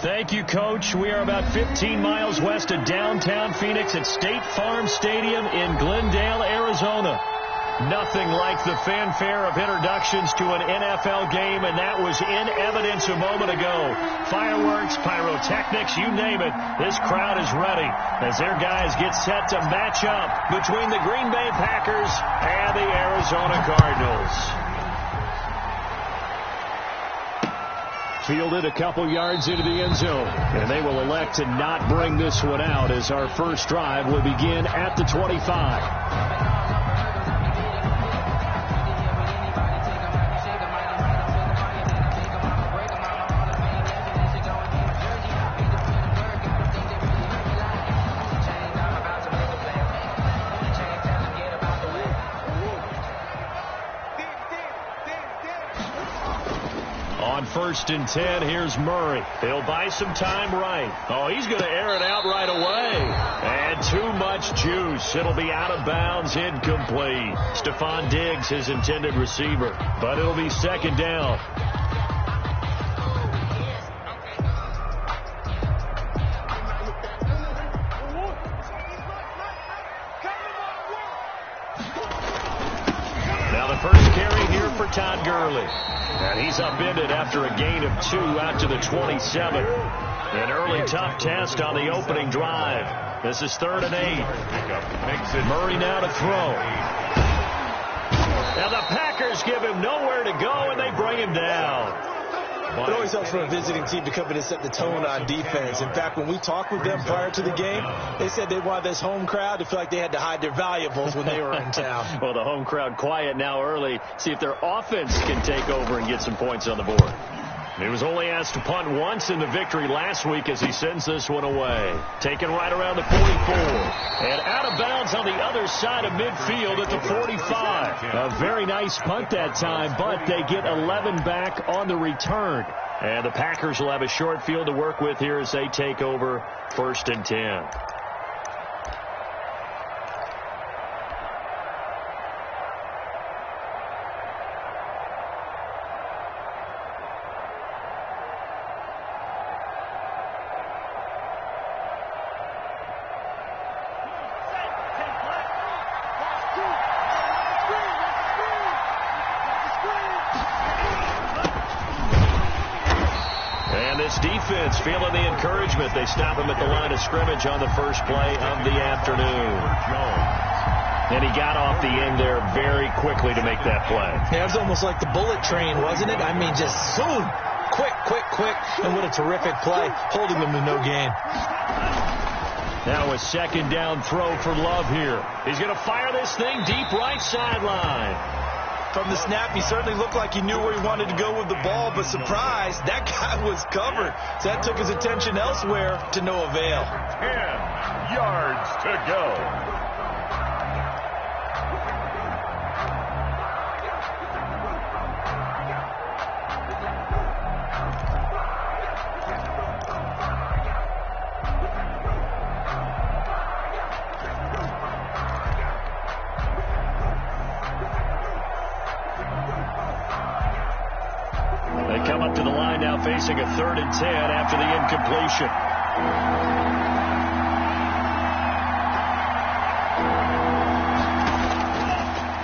Thank you, Coach. We are about 15 miles west of downtown Phoenix at State Farm Stadium in Glendale, Arizona. Nothing like the fanfare of introductions to an NFL game, and that was in evidence a moment ago. Fireworks, pyrotechnics, you name it. This crowd is ready as their guys get set to match up between the Green Bay Packers and the Arizona Cardinals. Fielded a couple yards into the end zone, and they will elect to not bring this one out as our first drive will begin at the 25. On 1st and 10, here's Murray. He'll buy some time right. Oh, he's going to air it out right away. And too much juice. It'll be out of bounds, incomplete. Stephon Diggs, his intended receiver. But it'll be 2nd down. Now the first carry here for Todd Gurley. And he's upended after a gain of 2 out to the 27. An early tough test on the opening drive. This is 3rd and 8. Murray now to throw. Now the Packers give him nowhere to go, and they bring him down. It always helps for a visiting team to come in and set the tone on defense. In fact, when we talked with them prior to the game, they said they wanted this home crowd to feel like they had to hide their valuables when they were in town. Well, the home crowd quiet now early. See if their offense can take over and get some points on the board. He was only asked to punt once in the victory last week as he sends this one away. Taken right around the 44. And out of bounds on the other side of midfield at the 45. A very nice punt that time, but they get 11 back on the return. And the Packers will have a short field to work with here as they take over 1st and 10. Defense feeling the encouragement. They stop him at the line of scrimmage on the first play of the afternoon. And he got off the end there very quickly to make that play. Yeah, it was almost like the bullet train, wasn't it? I mean, just zoom. Quick. And what a terrific play, holding them to no gain. Now a 2nd down throw for Love here. He's going to fire this thing deep right sideline. From the snap, he certainly looked like he knew where he wanted to go with the ball, but surprise, that guy was covered. So that took his attention elsewhere to no avail. 10 yards to go. Come up to the line now facing a 3rd and 10 after the incompletion.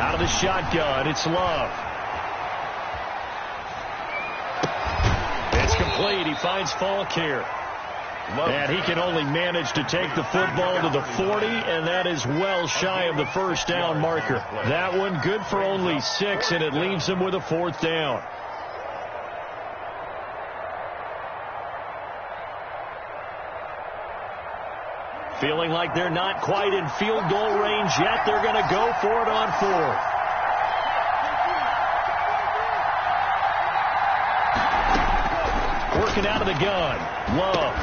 Out of the shotgun, it's Love. It's complete. He finds Falk here. And he can only manage to take the football to the 40, and that is well shy of the 1st down marker. That one good for only 6, and it leaves him with a 4th down. Feeling like they're not quite in field goal range yet. They're going to go for it on 4th. Working out of the gun. Love.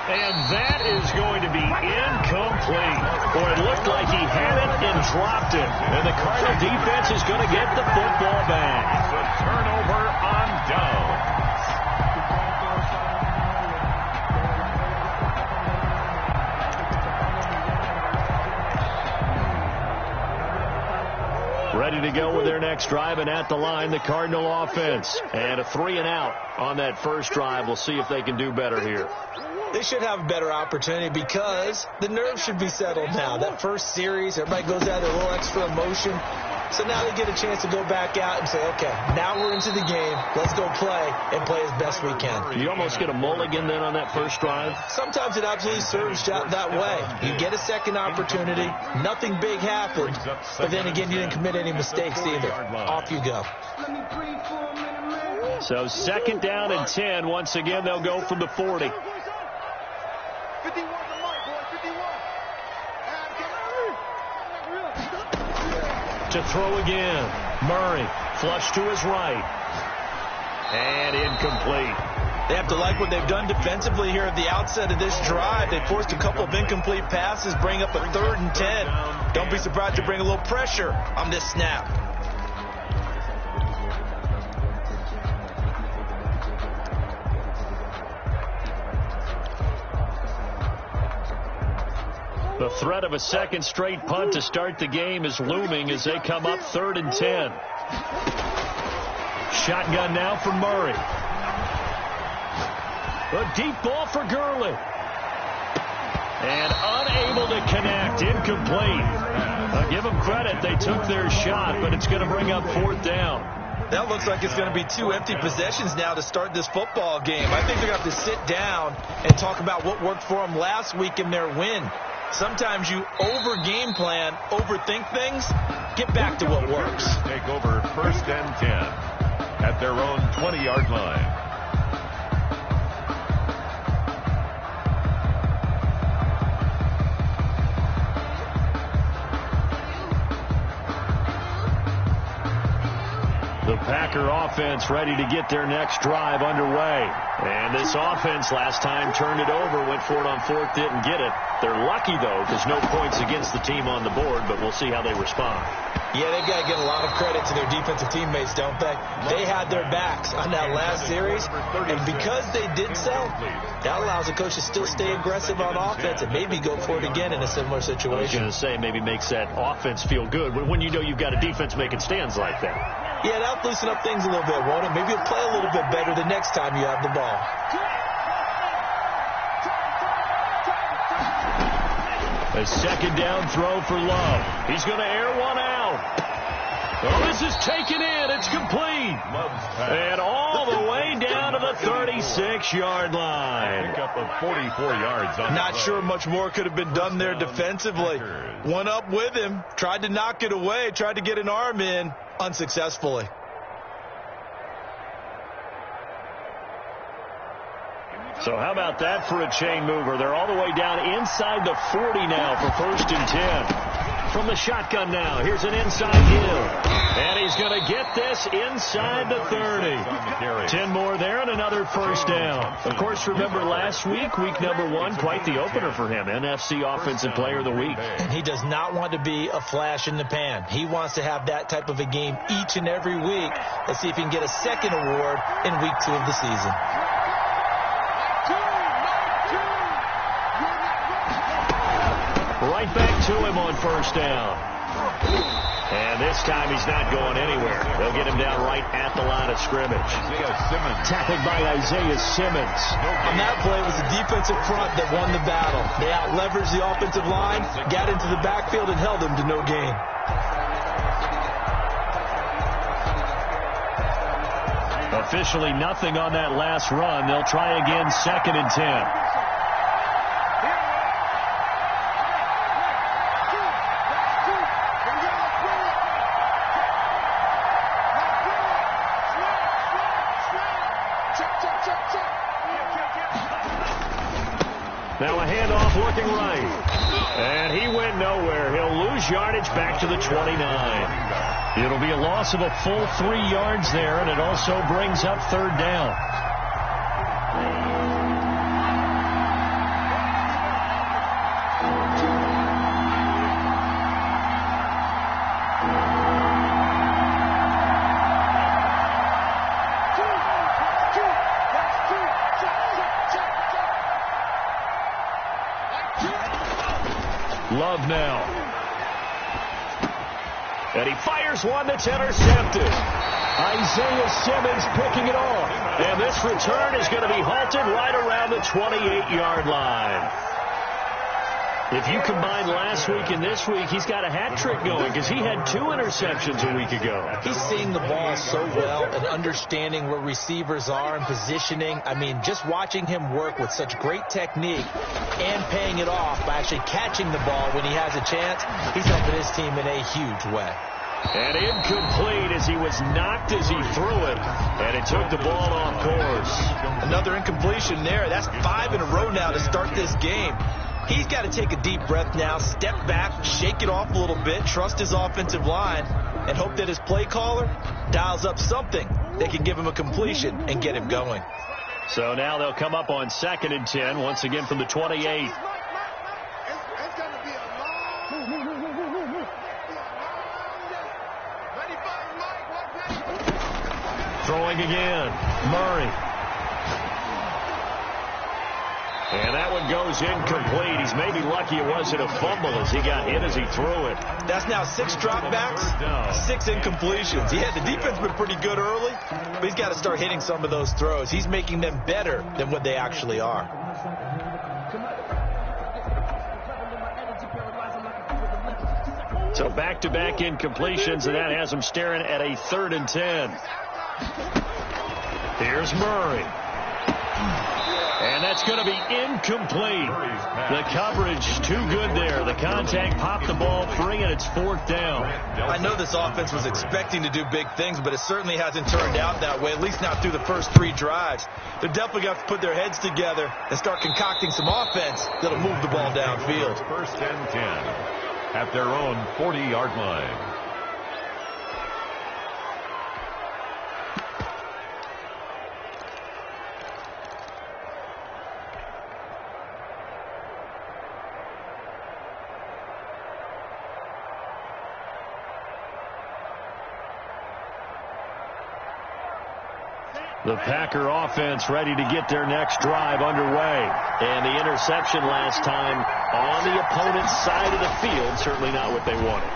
And that is going to be incomplete. Boy, it looked like he had it and dropped it. And the Cardinal defense is going to get the football back. The turnover on downs. ready to go with their next drive, and at the line, the Cardinal offense. And a 3-and-out on that first drive. We'll see if they can do better here. They should have a better opportunity because the nerves should be settled now. That first series, everybody goes out with a little extra emotion. So now they get a chance to go back out and say, okay, now we're into the game. Let's go play and play as best we can. You almost get a mulligan then on that first drive? Sometimes it absolutely serves that way. You get a second opportunity. Nothing big happened. But then again, you didn't commit any mistakes either. Off you go. So 2nd down and 10. Once again, they'll go from the 40. To throw again. Murray, flush to his right. And incomplete. They have to like what they've done defensively here at the outset of this drive. They forced a couple of incomplete passes, bring up a 3rd and 10. Don't be surprised to bring a little pressure on this snap. The threat of a second straight punt to start the game is looming as they come up 3rd and 10. Shotgun now for Murray. A deep ball for Gurley. And unable to connect. Incomplete. Give them credit. They took their shot, but it's going to bring up 4th down. That looks like it's going to be 2 empty possessions now to start this football game. I think they're going to have to sit down and talk about what worked for them last week in their win. Sometimes you over-game plan, overthink things. Get back to what works. Take over 1st and 10 at their own 20-yard line. The Packer offense ready to get their next drive underway. And this offense last time turned it over, went for it on 4th, didn't get it. They're lucky, though, because no points against the team on the board, but we'll see how they respond. Yeah, they've got to give a lot of credit to their defensive teammates, don't they? They had their backs on that last series, and because they did so, that allows the coach to still stay aggressive on offense and maybe go for it again in a similar situation. I was going to say, maybe makes that offense feel good when you know you've got a defense making stands like that. Yeah, that'll loosen up things a little bit, won't it? Maybe you'll play a little bit better the next time you have the ball. A 2nd down throw for Love. He's going to air one out. Oh, this is taken in. It's complete. And all the way down to the 36-yard line. Pick up of 44 yards. Not sure much more could have been done there defensively. Went up with him, tried to knock it away, tried to get an arm in, unsuccessfully. So how about that for a chain mover? They're all the way down inside the 40 now for 1st and 10. From the shotgun now, here's an inside give. And he's going to get this inside the 30. 10 more there and another 1st down. Of course, remember last week, week number 1, quite the opener for him. NFC Offensive Player of the Week. And he does not want to be a flash in the pan. He wants to have that type of a game each and every week. Let's see if he can get a second award in week 2 of the season. Right back to him on 1st down. And this time he's not going anywhere. They'll get him down right at the line of scrimmage. Tackled by Isaiah Simmons. On that play, it was the defensive front that won the battle. They out-leveraged the offensive line, got into the backfield, and held them to no gain. Officially nothing on that last run. They'll try again 2nd and 10. Now a handoff looking right. And he went nowhere. He'll lose yardage back to the 29. It'll be a loss of a full 3 yards there, and it also brings up 3rd down. Love now. And he fires one that's intercepted. Isaiah Simmons picking it off. And this return is going to be halted right around the 28-yard line. If you combine last week and this week, he's got a hat trick going because he had 2 interceptions a week ago. He's seeing the ball so well and understanding where receivers are and positioning. I mean, just watching him work with such great technique and paying it off by actually catching the ball when he has a chance, he's helping his team in a huge way. And incomplete as he was knocked as he threw it, and it took the ball off course. Another incompletion there. That's 5 in a row now to start this game. He's got to take a deep breath now, step back, shake it off a little bit, trust his offensive line, and hope that his play caller dials up something that can give him a completion and get him going. So now they'll come up on 2nd and 10, once again from the 28. Throwing again, Murray. And that one goes incomplete. He's maybe lucky it wasn't a fumble as he got hit as he threw it. That's now 6 dropbacks, 6 incompletions. Yeah, the defense been pretty good early, but he's got to start hitting some of those throws. He's making them better than what they actually are. So back-to-back incompletions, and that has him staring at a 3rd and 10. Here's Murray. And that's going to be incomplete. The coverage too good there. The contact popped the ball free, and it's 4th down. I know this offense was expecting to do big things, but it certainly hasn't turned out that way, at least not through the first 3 drives. They're definitely going to have to put their heads together and start concocting some offense that'll move the ball downfield. 1st and 10 at their own 40-yard line. The Packer offense ready to get their next drive underway. And the interception last time on the opponent's side of the field, certainly not what they wanted.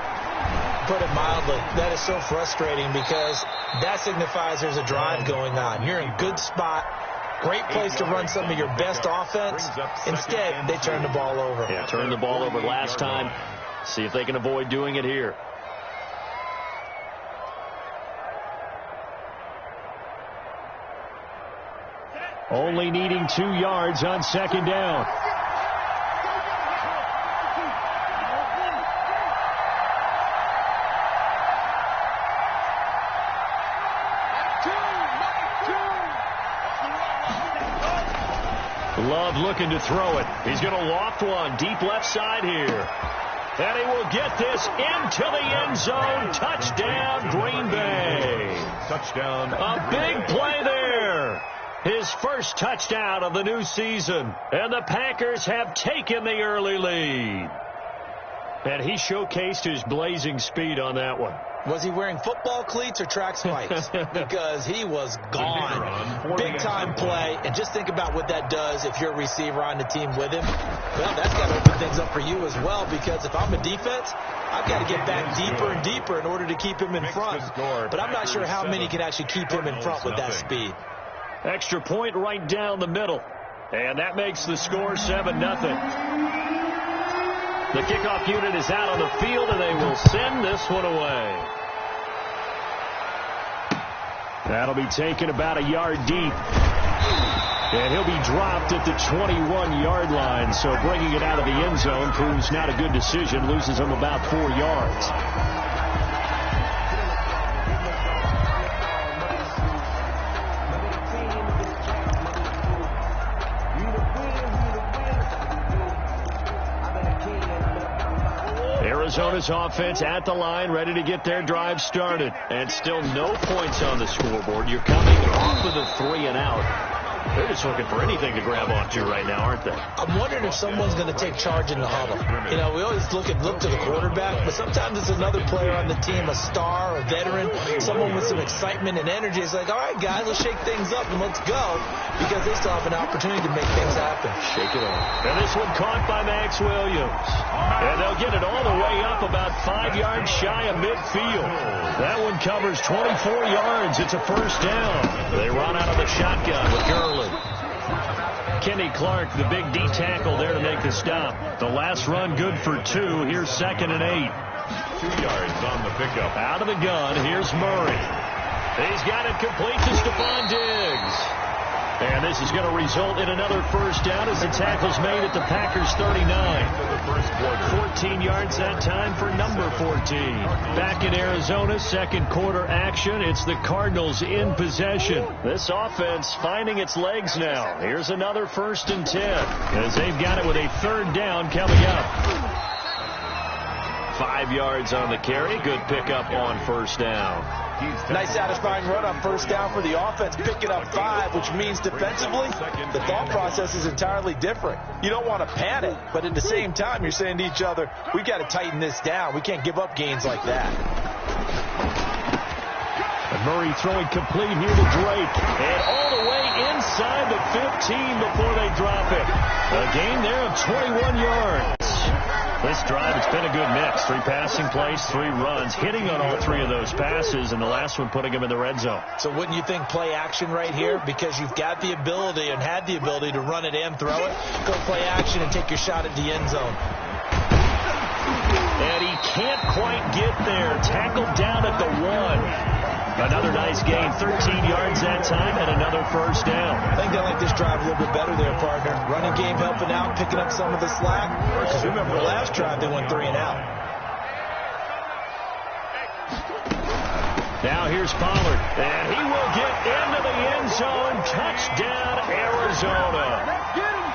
Put it mildly, that is so frustrating because that signifies there's a drive going on. You're in a good spot, great place to run some of your best offense. Instead, they turn the ball over. Yeah, turned the ball over last time. See if they can avoid doing it here. Only needing 2 yards on 2nd down. Love looking to throw it. He's going to loft one deep left side here. And he will get this into the end zone. Touchdown, Green Bay. Touchdown. A big play there. His first touchdown of the new season. And the Packers have taken the early lead. And he showcased his blazing speed on that one. Was he wearing football cleats or track spikes? Because he was gone. Big-time play. And just think about what that does if you're a receiver on the team with him. Well, that's got to open things up for you as well, because if I'm a defense, I've got to get back deeper and deeper in order to keep him in front. But I'm not sure how many can actually keep him in front with that speed. Extra point right down the middle. And that makes the score 7-0. The kickoff unit is out on the field, and they will send this one away. That'll be taken about a yard deep. And he'll be dropped at the 21-yard line. So bringing it out of the end zone proves not a good decision. Loses him about 4 yards. Arizona's offense at the line, ready to get their drive started. And still no points on the scoreboard. You're coming off of the 3 and out. They're just looking for anything to grab onto right now, aren't they? I'm wondering if someone's going to take charge in the huddle. You know, we always look to the quarterback, but sometimes it's another player on the team, a star, a veteran, someone with some excitement and energy. It's like, all right, guys, let's shake things up and let's go, because they still have an opportunity to make things happen. Shake it up. And this one caught by Max Williams. And they'll get it all the way up about 5 yards shy of midfield. That one covers 24 yards. It's a first down. They run out of the shotgun with Gurley. Kenny Clark, the big D tackle there to make the stop. The last run good for 2. Here's 2nd and 8. 2 yards on the pickup. Out of the gun, here's Murray. He's got it complete to Stephon Diggs. And this is going to result in another first down as the tackle's made at the Packers' 39. 14 yards that time for number 14. Back in Arizona, second quarter action. It's the Cardinals in possession. This offense finding its legs now. Here's another 1st and 10 as they've got it with a 3rd down coming up. 5 yards on the carry. Good pickup on first down. Nice satisfying run on first down for the offense, picking up 5, which means defensively, the thought process is entirely different. You don't want to panic, but at the same time, you're saying to each other, we got to tighten this down. We can't give up gains like that. And Murray throwing complete here to Drake. And all the way inside the 15 before they drop it. A gain there of 21 yards. This drive, it's been a good mix. 3 passing plays, 3 runs, hitting on all 3 of those passes, and the last one putting them in the red zone. So wouldn't you think play action right here? Because you've got the ability and had the ability to run it and throw it. Go play action and take your shot at the end zone. And he can't quite get there. Tackled down at the 1. Another nice gain, 13 yards that time, and another first down. I think they like this drive a little bit better there, partner. Running game helping out, picking up some of the slack. Because remember, the last drive they went 3 and out. Now here's Pollard, and he will get into the end zone. Touchdown, Arizona.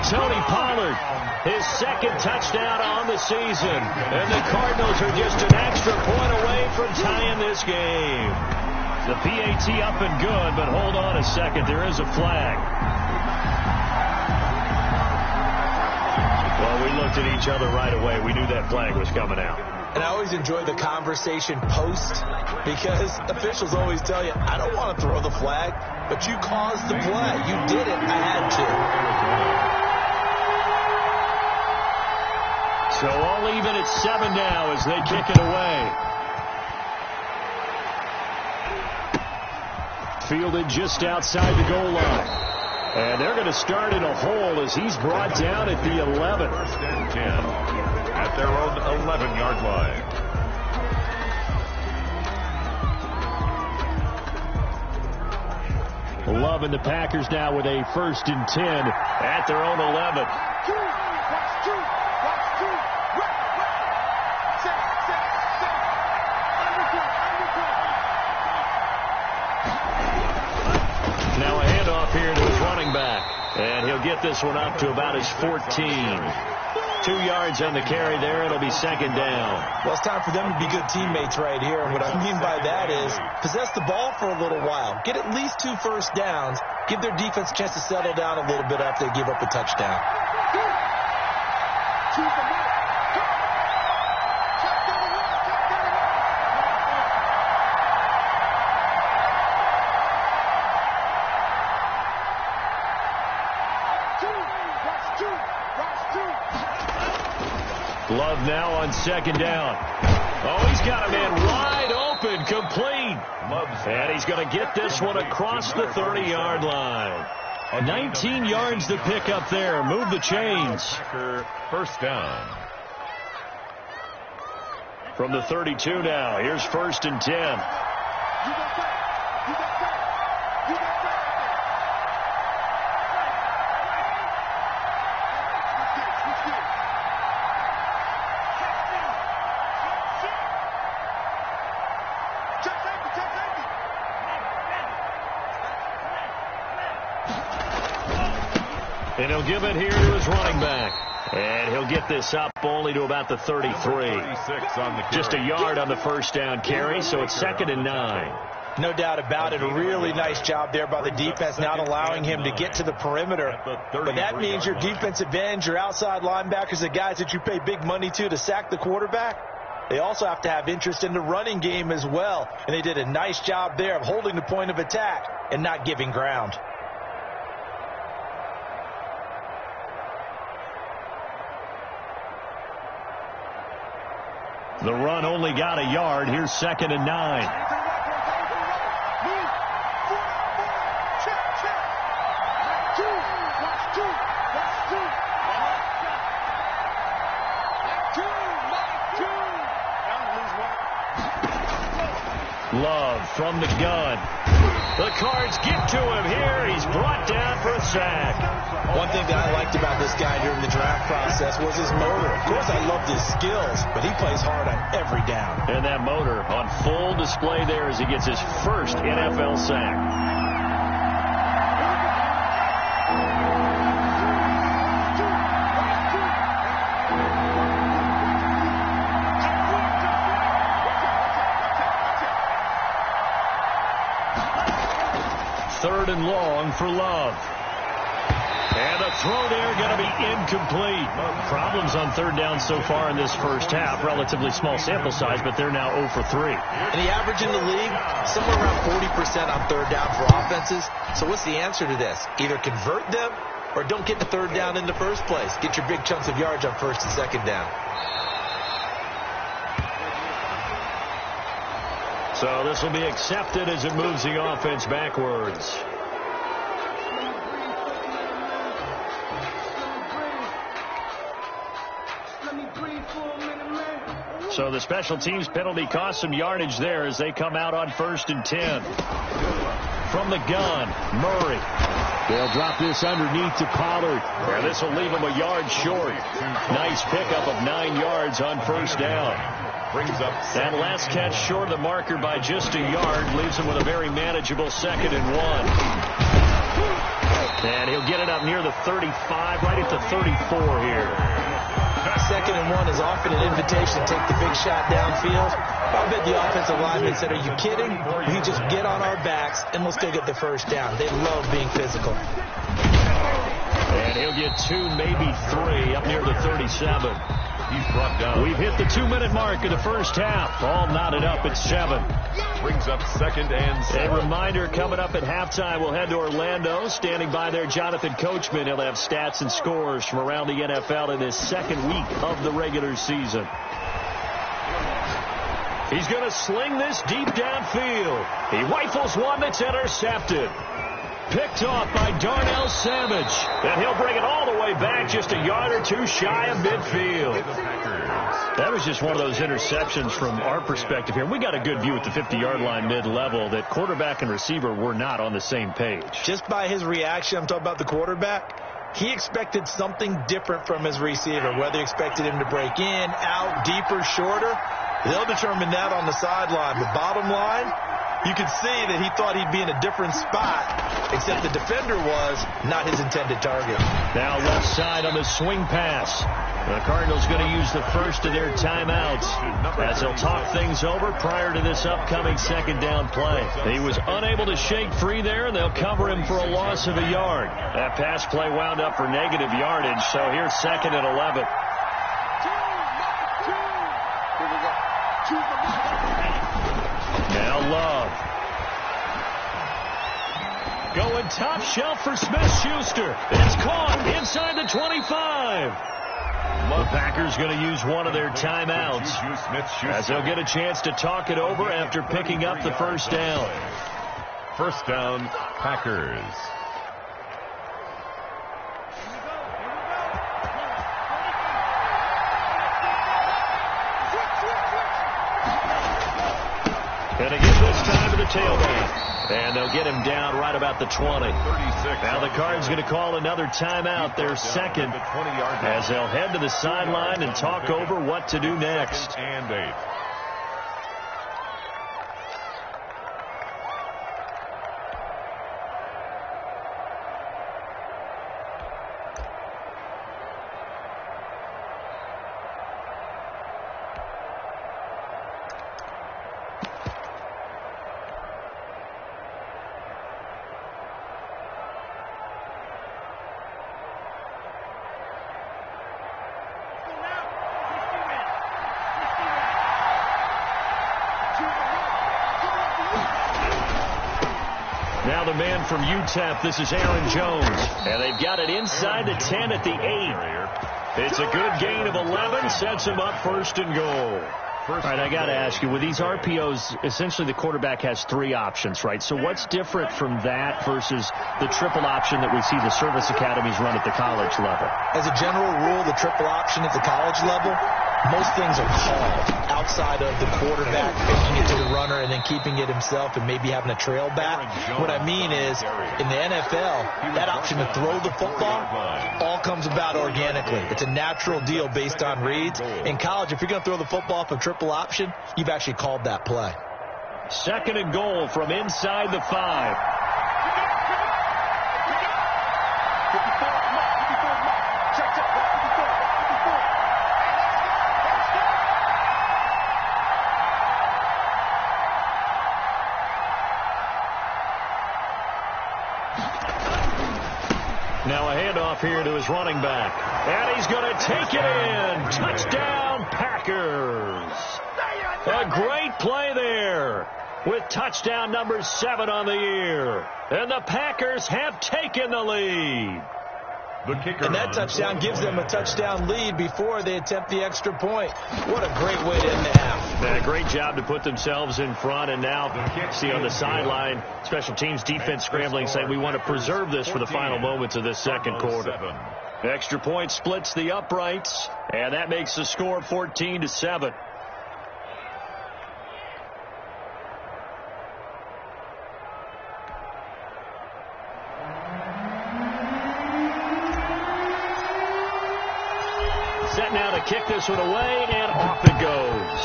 Tony Pollard, his 2nd touchdown on the season. And the Cardinals are just an extra point away from tying this game. The PAT up and good, but hold on a second. There is a flag. Well, we looked at each other right away. We knew that flag was coming out. And I always enjoy the conversation post, because officials always tell you, I don't want to throw the flag, but you caused the play. You did it. I had to. So all even at 7 now as they kick it away. Fielded just outside the goal line. And they're going to start in a hole as he's brought down at the 11. 1st and 10 at their own 11-yard line. Love and the Packers now with a 1st and 10 at their own 11. Now a handoff here to his running back. And he'll get this one up to about his 14. 2 yards on the carry there. It'll be 2nd down. Well, it's time for them to be good teammates right here. And what I mean by that is possess the ball for a little while. Get at least 2 first downs. Give their defense a chance to settle down a little bit after they give up a touchdown. Love now on 2nd down. Oh, he's got a man wide open, complete. And he's going to get this one across the 30-yard line. 19 yards to pick up there. Move the chains. First down. From the 32 now. Here's 1st and 10. And he'll give it here to his running back. And he'll get this up only to about the 33. Just a yard on the first down carry, so it's 2nd and 9. No doubt about it. A really nice job there by the defense, not allowing him to get to the perimeter. But that means your defensive ends, your outside linebackers, the guys that you pay big money to sack the quarterback, they also have to have interest in the running game as well. And they did a nice job there of holding the point of attack and not giving ground. The run only got a yard. Here's 2nd and 9. Love from the gun. The Cards get to him here. He's brought down for a sack. One thing that I liked about this guy during the draft process was his motor. Of course, I loved his skills, but he plays hard on every down. And that motor on full display there as he gets his first NFL sack. Third and long for Love. And a throw there going to be incomplete. Problems on third down so far in this first half. Relatively small sample size, but they're now 0 for 3. And the average in the league, somewhere around 40% on third down for offenses. So what's the answer to this? Either convert them or don't get the third down in the first place. Get your big chunks of yards on first and second down. So this will be accepted as it moves the offense backwards. So the special teams penalty cost some yardage there as they come out on 1st and 10. From the gun, Murray. They'll drop this underneath to Pollard. And this will leave him a yard short. Nice pickup of 9 yards on first down. Brings up that last catch short of the marker by just a yard leaves him with a very manageable 2nd and 1. And he'll get it up near the 35, right at the 34 here. 2nd and 1 is often an invitation to take the big shot downfield. I bet the offensive lineman said, "Are you kidding? We just get on our backs and let's go get the first down." They love being physical. And he'll get 2, maybe 3, up near the 37. He's brought down. We've hit the 2-minute mark of the first half. All knotted up at 7. Brings up 2nd and 7. A reminder, coming up at halftime, we'll head to Orlando. Standing by there, Jonathan Coachman. He'll have stats and scores from around the NFL in his 2nd week of the regular season. He's going to sling this deep downfield. He rifles one that's intercepted. Picked off by Darnell Savage. And he'll bring it all the way back just a yard or 2 shy of midfield. That was just one of those interceptions from our perspective here. We got a good view at the 50-yard line mid-level that quarterback and receiver were not on the same page. Just by his reaction, I'm talking about the quarterback, he expected something different from his receiver. Whether he expected him to break in, out, deeper, shorter, they'll determine that on the sideline. But bottom line, you can see that he thought he'd be in a different spot, except the defender was not his intended target. Now left side on the swing pass. The Cardinals going to use the first of their timeouts as they'll talk things over prior to this upcoming 2nd down play. He was unable to shake free there, and they'll cover him for a loss of a yard. That pass play wound up for negative yardage, so here's 2nd and 11. Now Love. Going top shelf for Smith-Schuster. It's caught inside the 25. The Packers going to use one of their timeouts as they'll get a chance to talk it over after picking up the first down. First down, Packers. Going to give this time to the tailback. And they'll get him down right about the 20. Now the Cards going to call another timeout, their 2nd, as they'll head to the sideline and talk over what to do next. And 8. Now the man from UTEP, this is Aaron Jones. And they've got it inside the 10 at the 8. It's a good gain of 11, sets him up first and goal. All right, I got to ask you, with these RPOs, essentially the quarterback has 3 options, right? So what's different from that versus the triple option that we see the service academies run at the college level? As a general rule, the triple option at the college level, most things are called outside of the quarterback faking it to the runner and then keeping it himself and maybe having a trail back. What I mean is, in the NFL, that option to throw the football all comes about organically. It's a natural deal based on reads. In college, if you're going to throw the football from triple option, you've actually called that play. Second and goal from inside the 5. Now a handoff here to his running back. And he's going to take it in. Touchdown, Packers. A great play there with touchdown number 7 on the year. And the Packers have taken the lead. And that touchdown gives them a touchdown lead before they attempt the extra point. What a great way to end the half. Yeah, great job to put themselves in front. And now, see on the sideline, special teams defense scrambling, saying we want to preserve this for the final moments of this second quarter. Extra point splits the uprights, and that makes the score 14-7. Set now to kick this one away, and off it goes.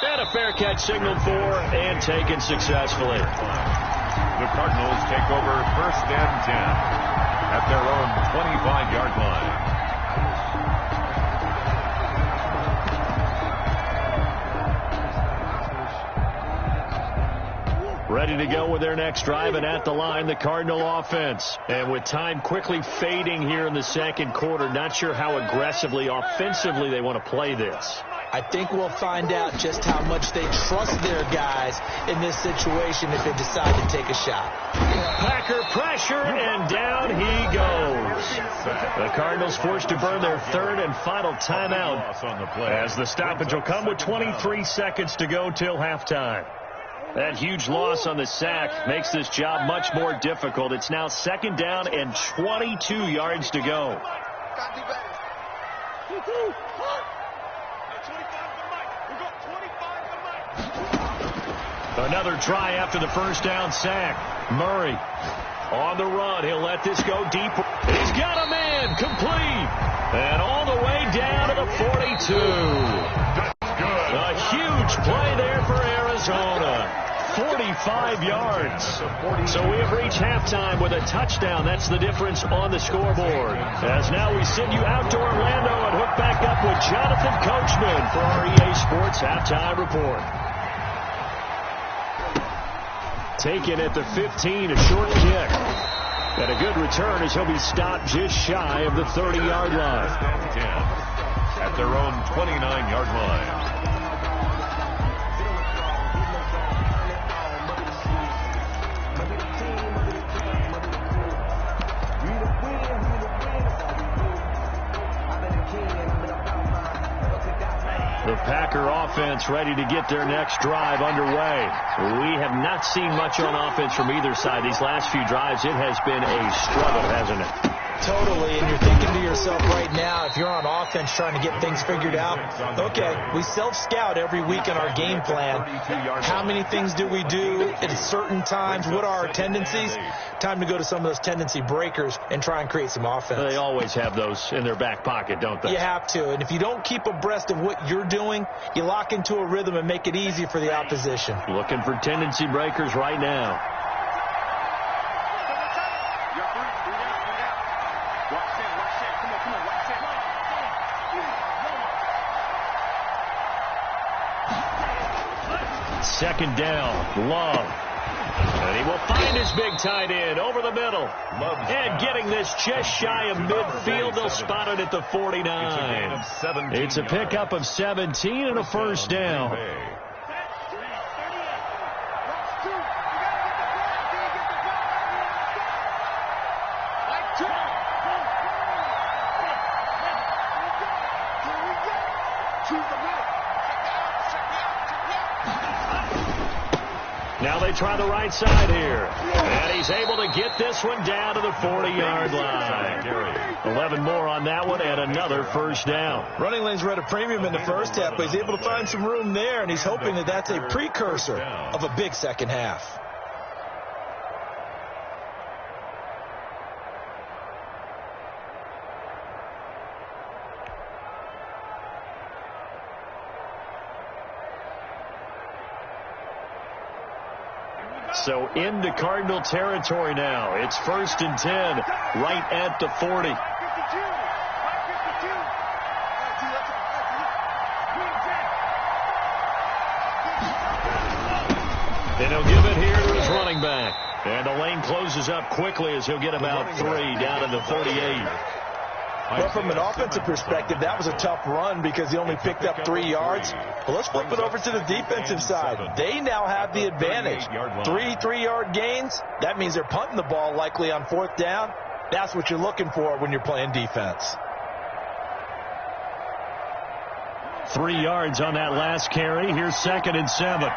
And a fair catch signaled for and taken successfully. The Cardinals take over 1st and 10 at their own 25-yard line. Ready to go with their next drive, and at the line, the Cardinal offense. And with time quickly fading here in the second quarter, not sure how aggressively, offensively they want to play this. I think we'll find out just how much they trust their guys in this situation if they decide to take a shot. Packer pressure, and down he goes. The Cardinals forced to burn their 3rd and final timeout as the stoppage will come with 23 seconds to go till halftime. That huge loss on the sack makes this job much more difficult. It's now 2nd down and 22 yards to go. Another try after the first down sack. Murray on the run. He'll let this go deep. He's got a man complete. And all the way down to the 42. A huge play there for Arizona. 45 yards. So we have reached halftime with a touchdown. That's the difference on the scoreboard. As now we send you out to Orlando and hook back up with Jonathan Coachman for our EA Sports Halftime Report. Taken at the 15, a short kick. And a good return as he'll be stopped just shy of the 30-yard line. At their own 29-yard line. The Packer offense ready to get their next drive underway. We have not seen much on offense from either side. These last few drives, it has been a struggle, hasn't it? Totally, and you're thinking to yourself right now, if you're on offense trying to get things figured out, okay, we self-scout every week in our game plan. How many things do we do at certain times? What are our tendencies? Time to go to some of those tendency breakers and try and create some offense. They always have those in their back pocket, don't they? You have to, and if you don't keep abreast of what you're doing, you lock into a rhythm and make it easy for the opposition. Looking for tendency breakers right now. Second down, Love. And he will find his big tight end over the middle. And getting this just shy of midfield, they'll spot it at the 49. It's a pickup of 17 and a first down. Now they try the right side here. And he's able to get this one down to the 40-yard line. 11 more on that one and another first down. Running lanes were at a premium in the first half, but he's able to find some room there, and he's hoping that that's a precursor of a big second half. So into Cardinal territory now. It's 1st and 10, right at the 40. And he'll give it here to his running back. And the lane closes up quickly as he'll get about 3 down to the 38. Well, from an offensive perspective, that was a tough run because he only picked up 3 yards. But let's flip it over to the defensive side. They now have the advantage. 3 3-yard gains. That means they're punting the ball likely on 4th down. That's what you're looking for when you're playing defense. 3 yards on that last carry. Here's 2nd and 7.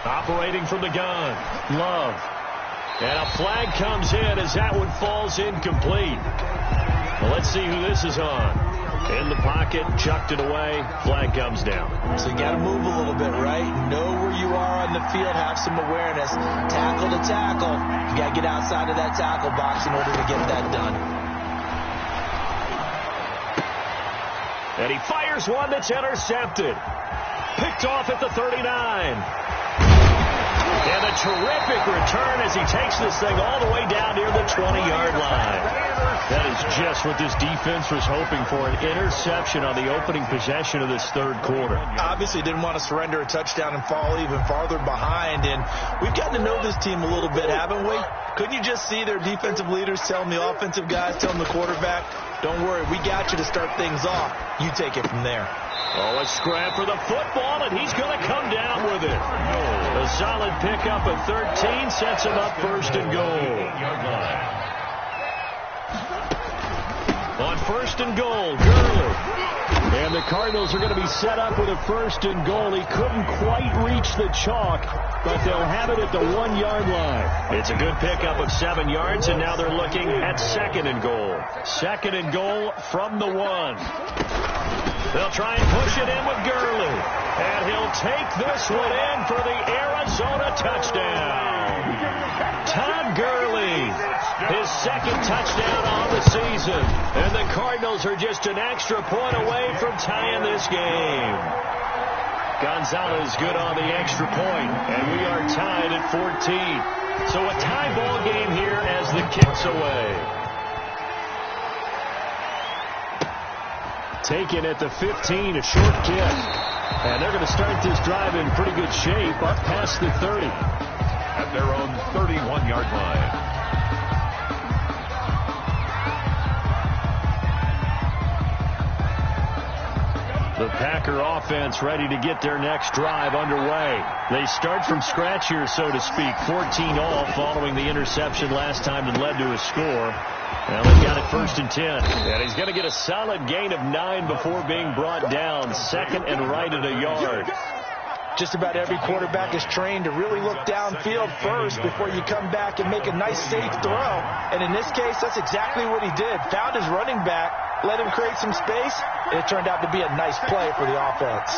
Operating from the gun, Love. And a flag comes in as that one falls incomplete. Well, let's see who this is on. In the pocket, chucked it away, flag comes down. So you got to move a little bit, right? Know where you are on the field, have some awareness. Tackle to tackle. You got to get outside of that tackle box in order to get that done. And he fires one that's intercepted. Picked off at the 39. And a terrific return as he takes this thing all the way down near the 20-yard line. That is just what this defense was hoping for, an interception on the opening possession of this 3rd quarter. Obviously didn't want to surrender a touchdown and fall even farther behind. And we've gotten to know this team a little bit, haven't we? Couldn't you just see their defensive leaders telling the offensive guys, telling the quarterback, don't worry, we got you to start things off. You take it from there. Oh, a scrap for the football, and he's going to come down with it. A solid pickup of 13 sets him up 1st and goal. On 1st and goal, Gurley. And the Cardinals are going to be set up with a 1st and goal. He couldn't quite reach the chalk, but they'll have it at the 1-yard line. It's a good pickup of 7 yards, and now they're looking at 2nd and goal. 2nd and goal from the 1. They'll try and push it in with Gurley. And he'll take this one in for the Arizona touchdown. Todd Gurley, his 2nd touchdown on the season. And the Cardinals are just an extra point away from tying this game. Gonzalez good on the extra point, and we are tied at 14. So a tie ball game here as the kick's away. Taken at the 15, a short kick. And they're going to start this drive in pretty good shape, up past the 30. At their own 31-yard line. The Packer offense ready to get their next drive underway. They start from scratch here, so to speak. 14 all following the interception last time that led to a score. Now they've got it 1st and 10. And he's going to get a solid gain of 9 before being brought down. 2nd and right at a yard. Just about every quarterback is trained to really look downfield first before you come back and make a nice, safe throw. And in this case, that's exactly what he did. Found his running back, let him create some space, and it turned out to be a nice play for the offense.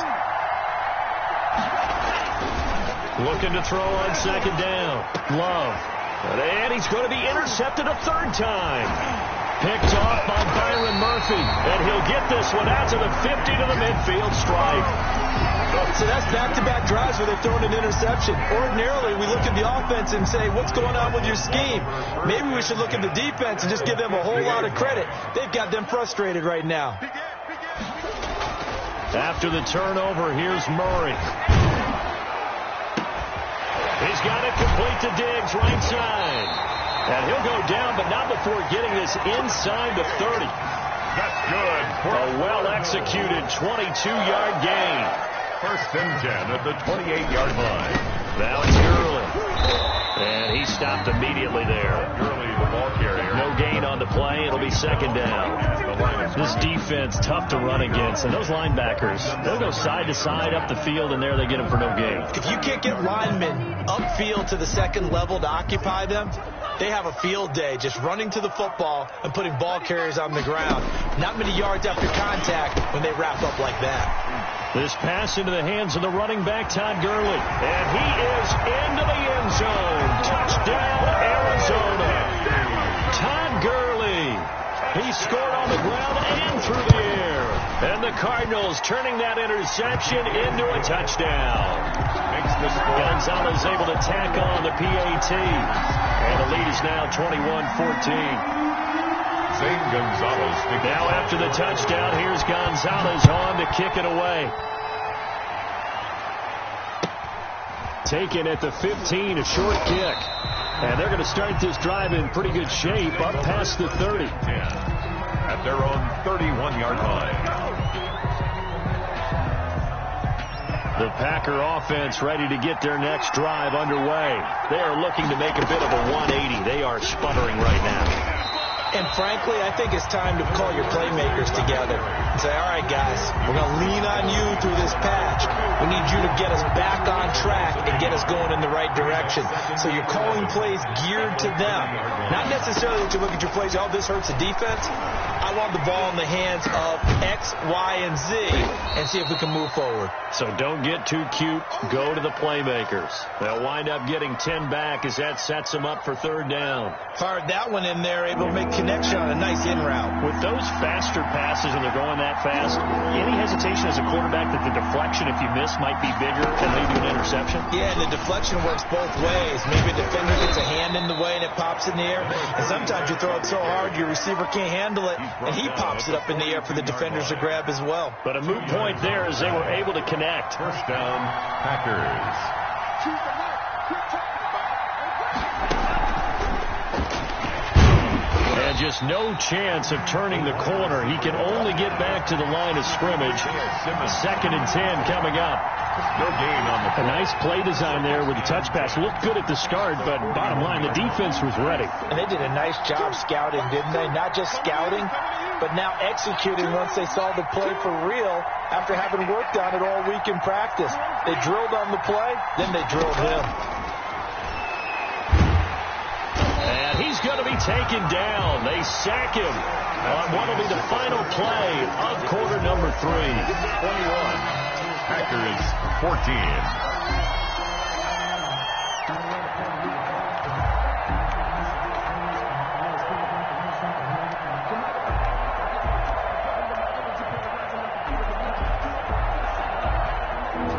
Looking to throw on 2nd down. Love. And he's going to be intercepted a 3rd time. Picked off by Byron Murphy. And he'll get this one out to the 50 to the midfield stripe. So that's back-to-back drives where they're throwing an interception. Ordinarily, we look at the offense and say, what's going on with your scheme? Maybe we should look at the defense and just give them a whole lot of credit. They've got them frustrated right now. After the turnover, here's Murray. He's got it complete to Diggs, right side. And he'll go down, but not before getting this inside the 30. That's good. A well-executed 22-yard gain. First and 10 at the 28-yard line. Now it's Gurley. And he stopped immediately there. Gurley, the ball carrier. No gain on the play. It'll be second down. This defense, tough to run against. And those linebackers, they'll go side to side up the field, and there they get them for no gain. If you can't get linemen upfield to the second level to occupy them, they have a field day just running to the football and putting ball carriers on the ground. Not many yards after contact when they wrap up like that. This pass into the hands of the running back, Todd Gurley. And he is into the end zone. Touchdown, Arizona. Todd Gurley. He scored on the ground and through the air. And the Cardinals turning that interception into a touchdown. Makes the score. Gonzalez able to tack on the PAT. And the lead is now 21-14. Zane Gonzalez. Now after the touchdown, here's Gonzalez on to kick it away. Taken at the 15, a short kick. And they're going to start this drive in pretty good shape, up past the 30. 10 at their own 31-yard line. The Packer offense ready to get their next drive underway. They are looking to make a bit of a 180. They are sputtering right now. And frankly, I think it's time to call your playmakers together and say, all right, guys, we're going to lean on you through this patch. We need you to get us back on track and get us going in the right direction. So you're calling plays geared to them. Not necessarily that you look at your plays, oh, this hurts the defense. I want the ball in the hands of X, Y, and Z and see if we can move forward. So don't get too cute. Go to the playmakers. They'll wind up getting 10 back as that sets them up for third down. Fired that one in there, able to make connection on a nice in route. With those faster passes and they're going that fast, any hesitation as a quarterback that the deflection, if you miss, might be bigger than maybe an interception? Yeah, and the deflection works both ways. Maybe a defender gets a hand in the way and it pops in the air. And sometimes you throw it so hard your receiver can't handle it, and he pops it up in the air for the defenders to grab as well. But a moot point there as they were able to connect. First down, Packers. And just no chance of turning the corner. He can only get back to the line of scrimmage. Second and 10 coming up. No gain on the play. A nice play design there with the touch pass. Looked good at the start, but bottom line, the defense was ready. And they did a nice job scouting, didn't they? Not just scouting, but now executing once they saw the play for real after having worked on it all week in practice. They drilled on the play, then they drilled him. And he's going to be taken down. They sack him on what will be the final play of quarter number 3. 21. Packers 14.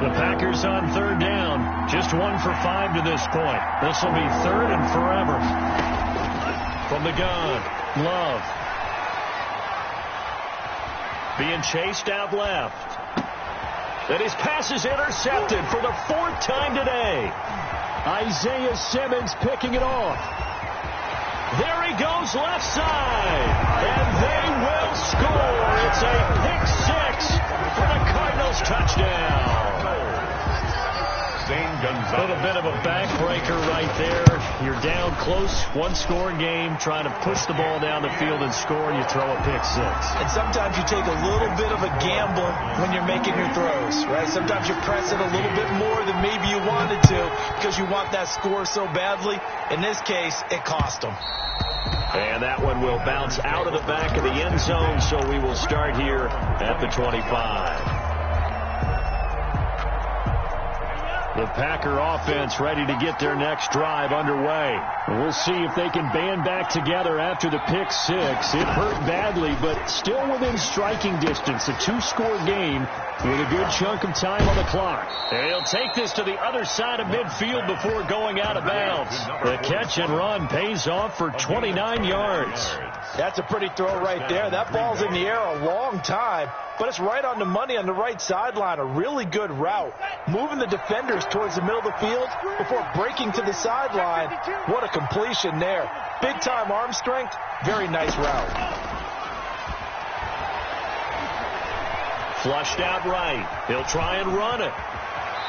The Packers on third down. Just 1 for 5 to this point. This will be third and forever. From the gun, Love. Being chased out left. And his pass is intercepted for the 4th time today. Isaiah Simmons picking it off. There he goes left side. And they will score. It's a pick 6 for the Cardinals touchdown. Zane Gonzalez. A little bit of a backbreaker right there. You're down close, 1-score game, trying to push the ball down the field and score, and you throw a pick 6. And sometimes you take a little bit of a gamble when you're making your throws, right? Sometimes you press it a little bit more than maybe you wanted to because you want that score so badly. In this case, it cost them. And that one will bounce out of the back of the end zone, so we will start here at the 25. The Packer offense ready to get their next drive underway. We'll see if they can band back together after the pick 6. It hurt badly, but still within striking distance. A 2-score game with a good chunk of time on the clock. And he'll take this to the other side of midfield before going out of bounds. The catch and run pays off for 29 yards. That's a pretty throw right there. That ball's in the air a long time, but it's right on the money on the right sideline. A really good route. Moving the defender yards towards the middle of the field before breaking to the sideline. What a completion there. Big-time arm strength. Very nice route. Flushed out right. He'll try and run it.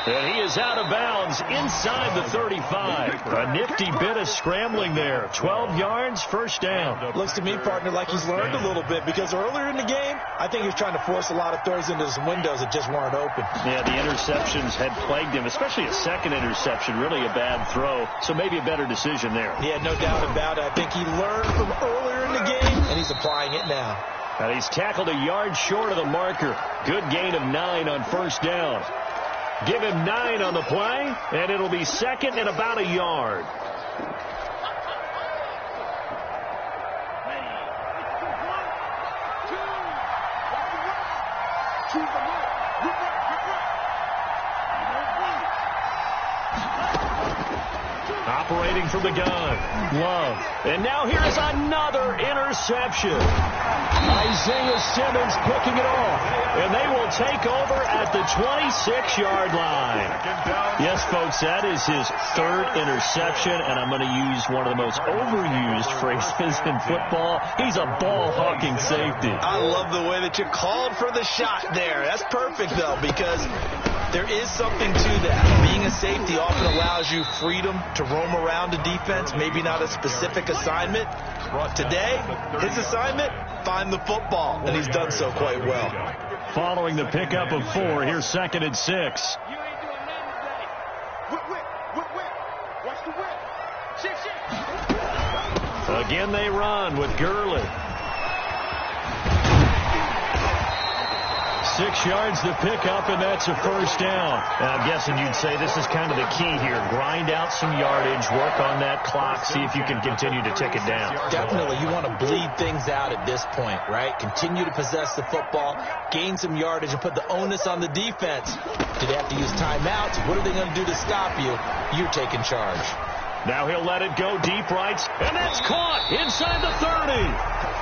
And he is out of bounds inside the 35. A nifty bit of scrambling there. 12 yards, first down. Looks to me, partner, like he's learned a little bit, because earlier in the game, I think he was trying to force a lot of throws into some windows that just weren't open. Yeah, the interceptions had plagued him, especially a second interception, really a bad throw. So maybe a better decision there. Yeah, no doubt about it. I think he learned from earlier in the game, and he's applying it now. And he's tackled a yard short of the marker. Good gain of 9 on first down. Give him 9 on the play, and it'll be second and about a yard. Operating from the gun, Love. And now here's another interception. Isaiah Simmons picking it off. And they will take over at the 26-yard line. Yes, folks, that is his third interception, and I'm going to use one of the most overused phrases in football. He's a ball-hawking safety. I love the way that you called for the shot there. That's perfect, though, because there is something to that. Being a safety often allows you freedom to roam around a defense, maybe not a specific assignment. Today, his assignment, find the football, and he's done so quite well. Following the pickup of 4, here's second and 6. Again they run with Gurley. 6 yards to pick up, and that's a first down. And I'm guessing you'd say this is kind of the key here. Grind out some yardage, work on that clock, see if you can continue to tick it down. Definitely. You want to bleed things out at this point, right? Continue to possess the football, gain some yardage, and put the onus on the defense. Do they have to use timeouts? What are they going to do to stop you? You're taking charge. Now he'll let it go deep right, and that's caught inside the 30.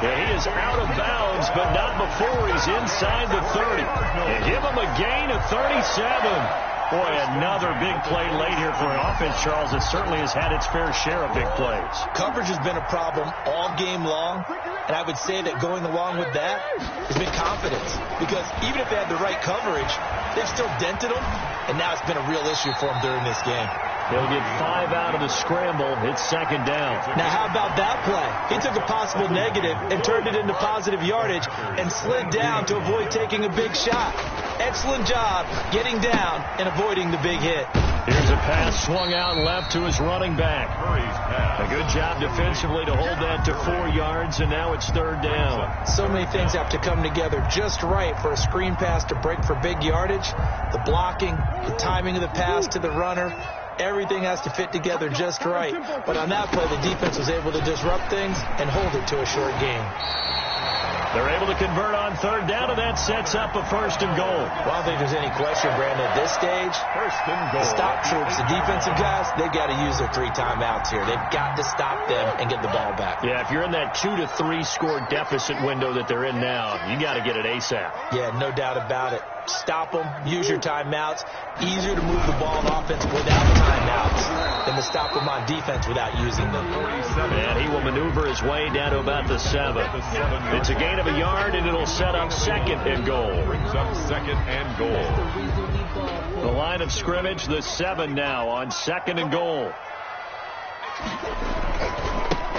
Yeah, he is out of bounds, but not before he's inside the 30. And give him a gain of 37. Boy, another big play late here for an offense, Charles, that certainly has had its fair share of big plays. Coverage has been a problem all game long, and I would say that going along with that has been confidence. Because even if they had the right coverage, they've still dented them, and now it's been a real issue for them during this game. They'll get 5 out of the scramble. It's second down. Now, how about that play? He took a possible negative and turned it into positive yardage and slid down to avoid taking a big shot. Excellent job getting down and avoiding the big hit. Here's a pass swung out left to his running back. A good job defensively to hold that to 4 yards, and now it's third down. So many things have to come together just right for a screen pass to break for big yardage. The blocking, the timing of the pass to the runner, everything has to fit together just right. But on that play, the defense was able to disrupt things and hold it to a short game. They're able to convert on third down, and that sets up a first and goal. Well, I don't think there's any question, Brandon, at this stage. First and goal. The stop troops, the defensive guys, they've got to use their 3 timeouts here. They've got to stop them and get the ball back. Yeah, if you're in that 2 to 3 score deficit window that they're in now, you got to get it ASAP. Yeah, no doubt about it. Stop them, use your timeouts. Easier to move the ball on offense without timeouts than to stop them on defense without using them. And he will maneuver his way down to about the 7. It's a gain of a yard, and it'll set up second and goal. Brings up second and goal. The line of scrimmage, the 7 now on second and goal.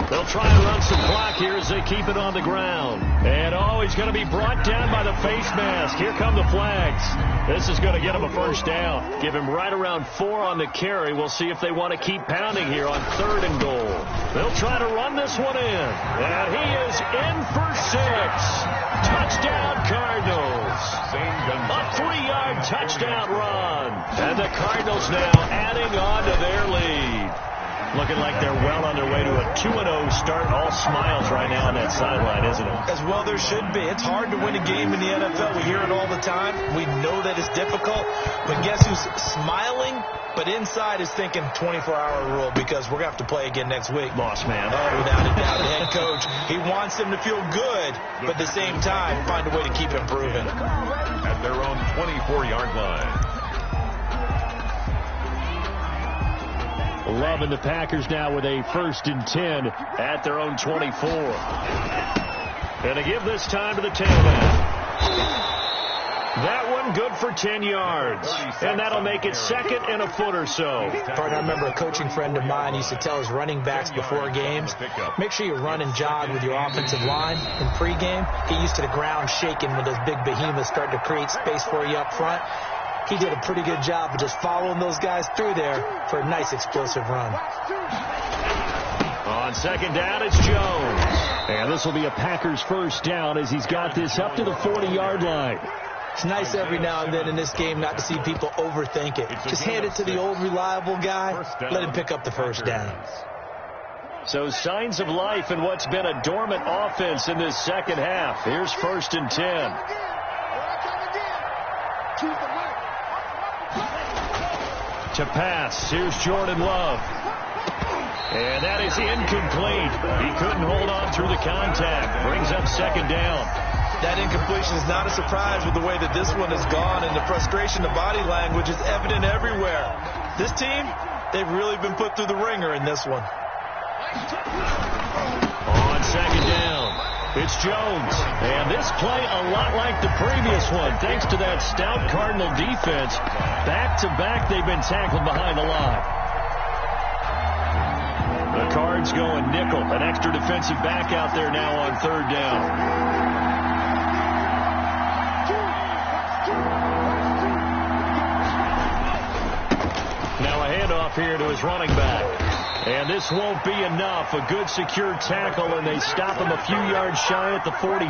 They'll try and run some clock here as they keep it on the ground. And, he's going to be brought down by the face mask. Here come the flags. This is going to get him a first down. Give him right around 4 on the carry. We'll see if they want to keep pounding here on third and goal. They'll try to run this one in. And he is in for 6. Touchdown, Cardinals. A 3-yard touchdown run. And the Cardinals now adding on to their lead. Looking like they're well on their way to a 2-0 start. All smiles right now on that sideline, isn't it? As well there should be. It's hard to win a game in the NFL. We hear it all the time. We know that it's difficult. But guess who's smiling? But inside is thinking 24-hour rule, because we're going to have to play again next week. Lost man. Oh, without a doubt. The head coach, he wants them to feel good, but at the same time, find a way to keep improving. At their own 24-yard line. Loving the Packers now with a 1st and 10 at their own 24. And to give this time to the tailback. That one good for 10 yards. And that'll make it 2nd and a foot or so. I remember a coaching friend of mine used to tell his running backs before games, make sure you run and jog with your offensive line in pregame. Get used to the ground shaking when those big behemoths start to create space for you up front. He did a pretty good job of just following those guys through there for a nice explosive run. On 2nd down, it's Jones. And this will be a Packers 1st down as he's got this up to the 40-yard line. It's nice every now and then in this game not to see people overthink it. Just hand it to the old reliable guy. Let him pick up the 1st down. So signs of life in what's been a dormant offense in this 2nd half. Here's 1st and 10. To pass. Here's Jordan Love. And that is incomplete. He couldn't hold on through the contact. Brings up 2nd down. That incompletion is not a surprise with the way that this one has gone, and the frustration, the body language is evident everywhere. This team, they've really been put through the ringer in this one. On 2nd down, it's Jones. And this play a lot like the previous one, thanks to that stout Cardinal defense. Back-to-back, they've been tackled behind the line. The Cards going nickel, an extra defensive back out there now on 3rd down. Handoff here to his running back. And this won't be enough. A good secure tackle, and they stop him a few yards shy at the 46.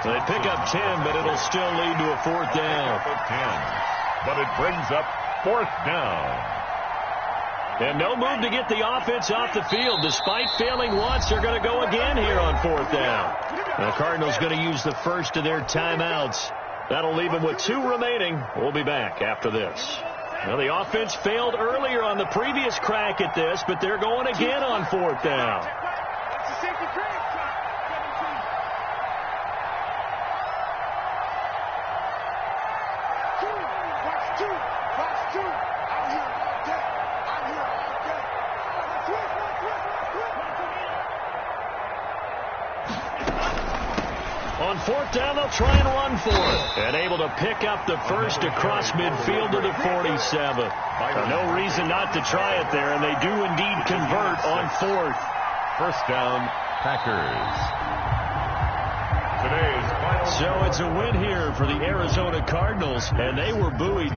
They pick up 10, but it'll still lead to a 4th down. 10, but it brings up 4th down. And no move to get the offense off the field. Despite failing once, they're going to go again here on 4th down. The Cardinals going to use the first of their timeouts. That'll leave them with 2 remaining. We'll be back after this. Now, the offense failed earlier on the previous crack at this, but they're going again on 4th down. On 4th down, they'll try and run for it. And able to pick up the first across midfield to the 47. No reason not to try it there, and they do indeed convert on 4th. 1st down, Packers. Today's final. So it's a win here for the Arizona Cardinals, and they were buoyed